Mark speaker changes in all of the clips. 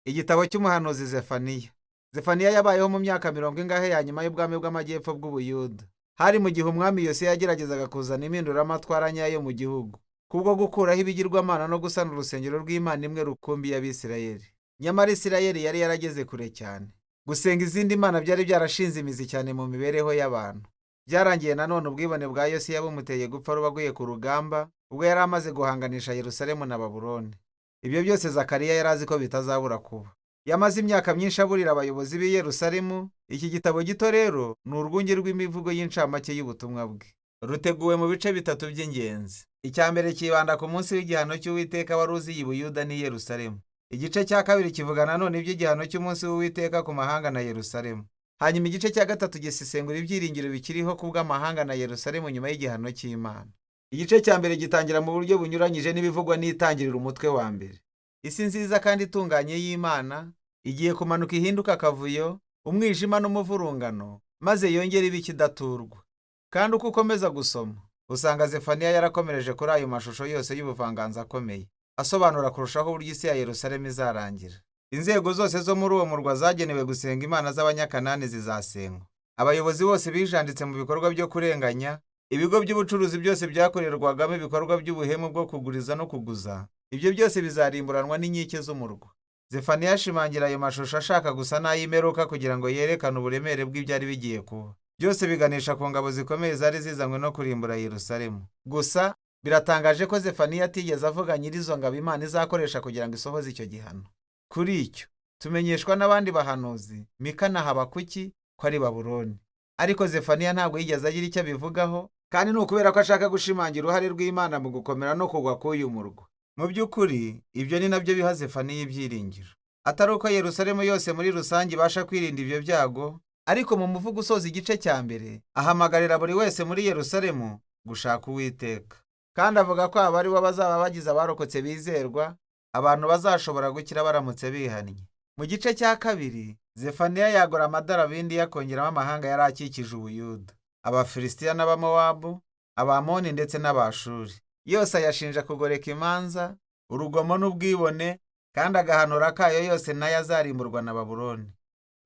Speaker 1: Igitabo cy'umuhanuzi Zefaniya. Zefaniya yabayeho mu myaka mirongo ingahe ya nyuma y'ubwami bw'amajyepfo bw'Ubuyuda. Hari mu gihe umwami Yosiya yageragezaga kuzana impinduramatwara nyayo mu gihugu, kubwo gukuraho ibigirwamana no gusana urusengero rw'Imana imwe rukumbi y'Abisirayeli. Nyamara Isirayeli yari yarageze kure cyane. Gusenga izindi mana byari byarashinze imizi cyane mu mibereho y'abantu. Byarangiye nanone ubwibone bwa Yosiya bumuteye gupfa rubaguye ku rugamba, ubwo yari amaze guhanganisha Yerusalemu na Babuloni. Ibyo byose Zakariya yari azi ko bitazabura kuba. Yamaze imyaka myinshi aburira abayobozi b'i Yerusalemu. Iki gitabo gito rero ni urwunge rw'imivugo y'incamake y'ubutumwa bwe. Ruteguwe mu bice bitatu by'ingenzi. Icya mbere kibanda ku munsi w'igihano cy'Uwiteka wari uziye i Buyuda n'i Yerusalemu. Igice cya kabiri kivuga nanone iby'igihano cy'umunsi w'Uwiteka ku mahanga na Yerusalemu. Hanyuma igice cya gatatu gisesengura ibyiringiro bikiriho ku bw'amahanga na Yerusalemu nyuma y'igihano cy'Imana. Igice cya mbere gitangira mu buryo bunyuranyije n'ibivugwa n'itangiriro umutwe wa mbere. Isi nziza kandi itunganye y'Imana igiye kumanuka ihinduka akavuyo, umwijima n'umuvurungano, maze yongere ibe ikidaturwa. Kandi uko ukomeza gusoma, usanga Zefaniya yarakomereje kuri ayo mashusho yose y'ubuvanganzo akomeye, asobanura kurushaho uburyo isi ya Yerusalemu izarangira. Inzego zose zo muri uwo murwa zagenewe gusenga imana z'Abanyakanani zizasenywa. Abayobozi bose bijanditse mu bikorwa byo kurenganya, ibigo by'ubucuruzi byose byakorerwagamo ibikorwa by'ubuhemu bwo kuguriza no kuguza, ibyo byose bizarimburanwa n'inkike z'umurwa. Zefaniya ashimangira ayo mashusho ashaka gusa n'ay'imperuka kugira ngo yerekane uburemere bw'ibyari bigiye kuba. Byose biganisha ku ngabo zikomeye zari zizanywe no kurimbura Yerusalemu. Gusa biratangaje ko Zefaniya atigeze avuga nyir'izo ngabo Imana izakoresha kugira ngo isohoze icyo gihano. Kuri icyo tumenyeshwa n'abandi bahanuzi, Mika na Habakuki, ko ari Babuloni. Ariko Zefaniya ntabwo yigeze agira icyo abivugaho, kandi ni ukubera ko ashaka gushimangira uruhare rw'Imana mu gukomera no kugwa k'uyu murwa. Mu by'ukuri ibyo ni nabyo biha Zefaniya ibyiringiro. Atari uko Yerusalemu yose muri rusange ibasha kwirinda ibyo byago, ariko mu muvugo usoza igice cya mbere ahamagarira buri wese muri Yerusalemu gushaka Uwiteka. Kandi avuga ko aba ari bo bazaba bagize abarokotse bizerwa, abantu bazashobora gukira baramutse bihannye. Mu gice cya kabiri Zefaniya yagura amadarabindi yakongeramo amahanga yari akikije Ubuyuda, Abafilisitiya n'Abamowabu, Abamoni ndetse n'Abashuri. Yose ayashinja kugoreka imanza, urugomo n'ubwibone, kandi agahanura kayo yose nayo azarimburwa na Babuloni.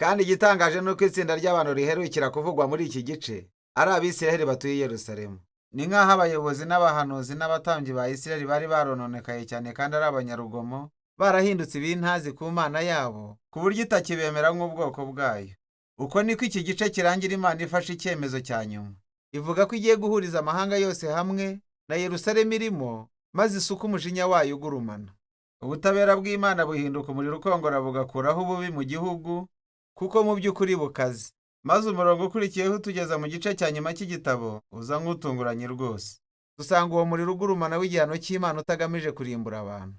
Speaker 1: Kandi igitangaje ni uko itsinda ry'abantu riherukira kuvugwa muri iki gice ari Abisirayeli batuye i Yerusalemu. Ni nk'aho abayobozi n'abahanuzi n'abatambyi ba Isirayeli bari barononekaye cyane kandi ari abanyarugomo, barahindutse ibintazi ku Mana yabo, ku buryo itakibemera nk'ubwoko bwayo. Uko niko iki gice kirangira Imana ifashe icyemezo cya nyuma. Ivuga ko igiye guhuriza amahanga yose hamwe na Yerusalemu irimo, maze isuka umujinya wayo ugurumana. Ubutabera bw'Imana buhinduka umuriro ukongora bugakuraho ububi mu gihugu, kuko mu by'ukuri bukaze. Maze umurongo ukurikiyeho utugeza mu gice cya nyuma cy'igitabo uza nk'utunguranye rwose. Dusanga uwo muriro ugurumana w'igihano cy'Imana utagamije kurimbura abantu,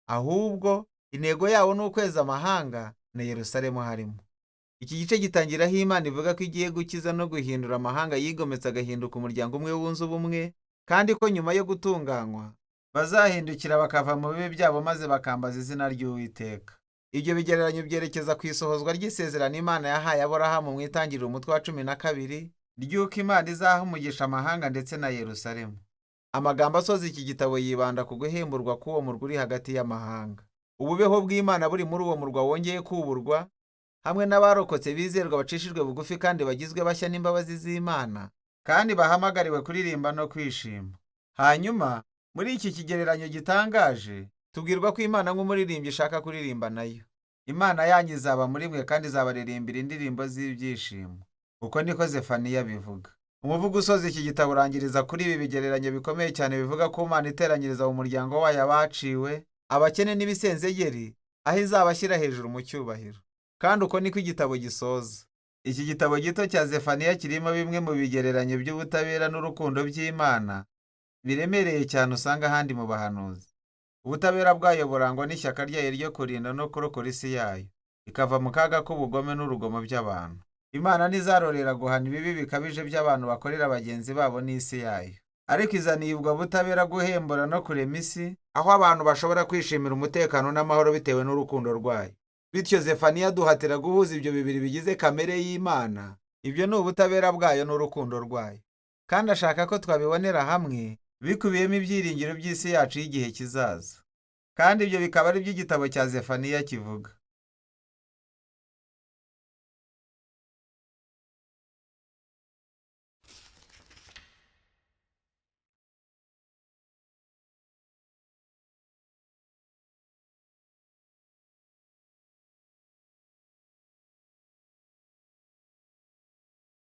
Speaker 1: ahubwo intego yawo ni ukweza amahanga na Yerusalemu harimo. Iki gice gitangiraho Imana ivuga ko igiye gukiza no guhindura amahanga yigometse agahinduka umuryango umwe wunze ubumwe, kandi ko nyuma yo gutunganywa bazahindukira bakava mu bibi byabo maze bakambaza izina ry'Uwiteka. Ibyo bigereranyo byerekeza ku isohozwa ry'isezerano Imana yahaye Aburahamu mu itangiriro umutwe wa 12 ry'uko Imana izaha umugisha amahanga ndetse na Yerusalemu. Amagambo asoza iki gitabo yibanda ku guhemburwa k'uwo murwa uri hagati y'amahanga. Ububeho bw'Imana buri muri uwo murwa wongeye kuburwa, hamwe n'abarokotse bizerwa bacishijwe bugufi kandi bagizwe bashya n'imbabazi z'Imana, kandi bahamagariwe kuririmba no kwishima. Hanyuma muri iki kigereranyo gitangaje tubwirwa ko Imana nk'umuririmbyi ishaka kuririmba nayo. Imana yanyu izaba muri mwe kandi izabaririmbira indirimbo z'ibyishimo. Uko niko Zefaniya bivuga. Umuvugo usoza iki gitabo urangiriza kuri ibi bigereranyo bikomeye cyane bivuga ko Imana iteranyiriza mu muryango wayo abaciwe, abakene n'ibisenzegeri, aho izabashyira hejuru mu cyubahiro. Kandi uko niko igitabo gisoza. Iki gitabo gito cya Zefaniya kirimo bimwe mu bigereranyo by'ubutabera n'urukundo by'Imana biremereye cyane usanga ahandi mu bahanuzi. Ubutabera bwayo burangwa n'ishyaka ryayo ryo kurinda no kurokora isi yayo, ikava mu kaga k'ubugome n'urugomo by'abantu. Imana ntizarorera guhana ibibi bikabije by'abantu bakorera bagenzi babo n'isi yayo, ariko izaniye ubwo butabera guhembura no kurema isi, aho abantu bashobora kwishimira umutekano n'amahoro bitewe n'urukundo rwayo. Bityo Zefaniya aduhatira guhuza ibyo bibiri bigize kamere y'Imana. Ibyo ni ubutabera bwayo n'urukundo rwayo, kandi ashaka ko twabibonera hamwe bikubiyemo ibyiringiro by'isi yacu y'igihe kizaza. Kandi ibyo bikaba ari by'igitabo cya Zefaniya kivuga.